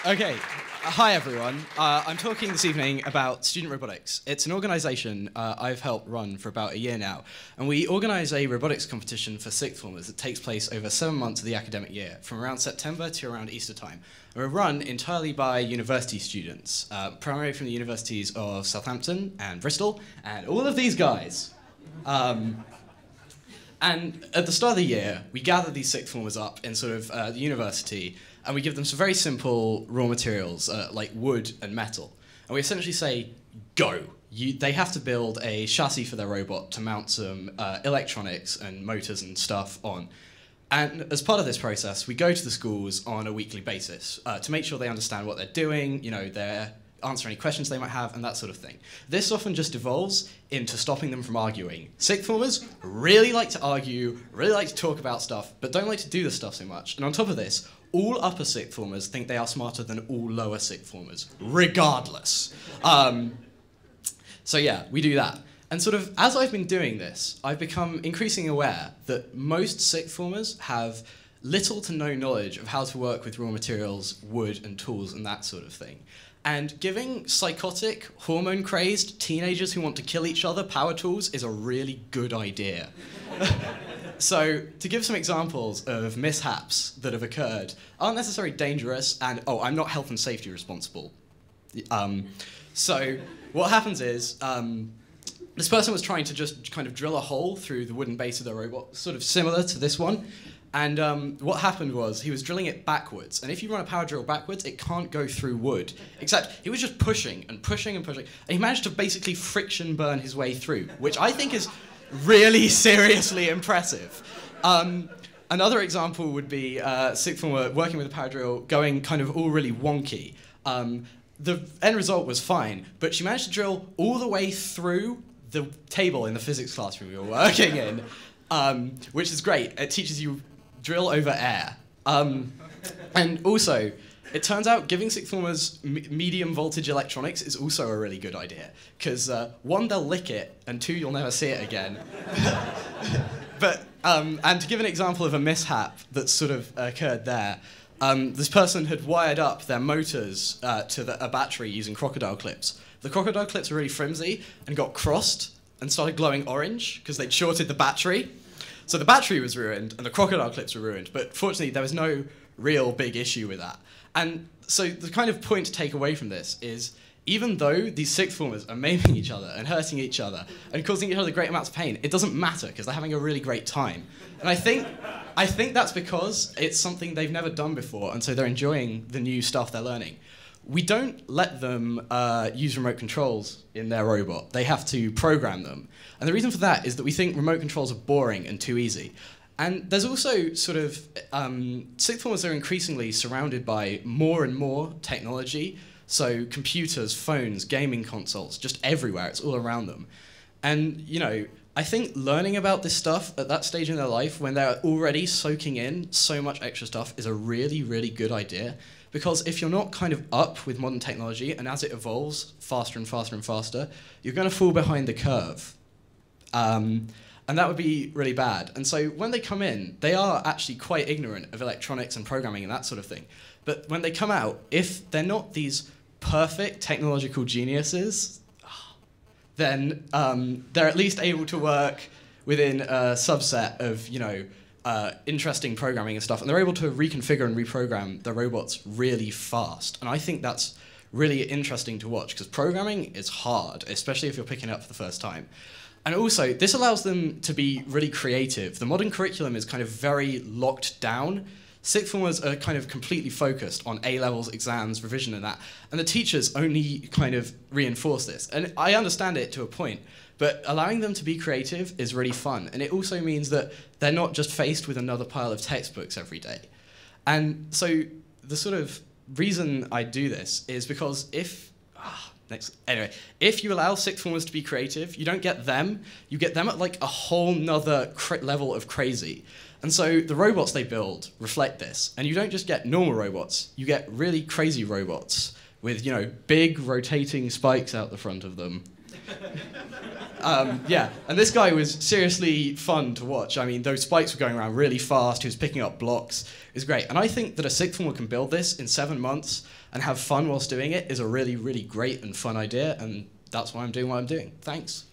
Okay, hi everyone. I'm talking this evening about Student Robotics. It's an organisation I've helped run for about a year now, and we organise a robotics competition for sixth formers that takes place over 7 months of the academic year, from around September to around Easter time. And we're run entirely by university students, primarily from the universities of Southampton and Bristol, and all of these guys. And at the start of the year, we gather these sixth formers up in sort of the university, and we give them some very simple raw materials, like wood and metal. And we essentially say, go. They have to build a chassis for their robot to mount some electronics and motors and stuff on. And as part of this process, we go to the schools on a weekly basis to make sure they understand what they're doing, answer any questions they might have, and that sort of thing. This often just evolves into stopping them from arguing. Sixth formers really like to argue, really like to talk about stuff, but don't like to do the stuff so much. And on top of this, all upper sixth formers think they are smarter than all lower sixth formers, regardless. So yeah, we do that. And sort of, as I've been doing this, I've become increasingly aware that most sixth formers have little to no knowledge of how to work with raw materials, wood, and tools, and that sort of thing. And giving psychotic, hormone-crazed teenagers who want to kill each other power tools is a really good idea. So, to give some examples of mishaps that have occurred, aren't necessarily dangerous, and, oh, I'm not health and safety responsible. So, what happens is, this person was trying to just kind of drill a hole through the wooden base of their robot, sort of similar to this one. And what happened was he was drilling it backwards. And if you run a power drill backwards, it can't go through wood. Except he was just pushing and pushing and pushing. And he managed to basically friction burn his way through, which I think is really seriously impressive. Another example would be sixth former working with a power drill going kind of all really wonky. The end result was fine, but she managed to drill all the way through the table in the physics classroom we were working in, which is great. It teaches you drill over air. And also, it turns out giving sixth formers medium voltage electronics is also a really good idea, because one, they'll lick it, and two, you'll never see it again. But, and to give an example of a mishap that sort of occurred there, this person had wired up their motors to a battery using crocodile clips. The crocodile clips were really flimsy and got crossed and started glowing orange because they'd shorted the battery. So the battery was ruined and the crocodile clips were ruined, but fortunately there was no real big issue with that. And so the kind of point to take away from this is, even though these sixth formers are maiming each other and hurting each other and causing each other great amounts of pain, it doesn't matter because they're having a really great time. And I think that's because it's something they've never done before, and so they're enjoying the new stuff they're learning. We don't let them use remote controls in their robot. They have to program them. And the reason for that is that we think remote controls are boring and too easy. And there's also sort of, sixth formers are increasingly surrounded by more and more technology. So computers, phones, gaming consoles, just everywhere. It's all around them. And, I think learning about this stuff at that stage in their life, when they're already soaking in so much extra stuff, is a really, really good idea. Because if you're not kind of up with modern technology, and as it evolves faster and faster and faster, you're going to fall behind the curve. And that would be really bad. And so when they come in, they are actually quite ignorant of electronics and programming and that sort of thing. But when they come out, if they're not these perfect technological geniuses, then they're at least able to work within a subset of, interesting programming and stuff, and they're able to reconfigure and reprogram their robots really fast. And I think that's really interesting to watch, because programming is hard, especially if you're picking it up for the first time. And also, this allows them to be really creative. The modern curriculum is kind of very locked down. Sixth formers are kind of completely focused on A-levels, exams, revision and that. And the teachers only kind of reinforce this. And I understand it to a point, but allowing them to be creative is really fun. And it also means that they're not just faced with another pile of textbooks every day. And so the sort of reason I do this is because if you allow sixth formers to be creative, you don't get them. You get them at like a whole nother level of crazy. And so the robots they build reflect this. And you don't just get normal robots, you get really crazy robots with, big rotating spikes out the front of them. Yeah, and this guy was seriously fun to watch. I mean, those spikes were going around really fast. He was picking up blocks. It was great. And I think that a sixth former can build this in 7 months and have fun whilst doing it is a really, really great and fun idea. And that's why I'm doing what I'm doing. Thanks.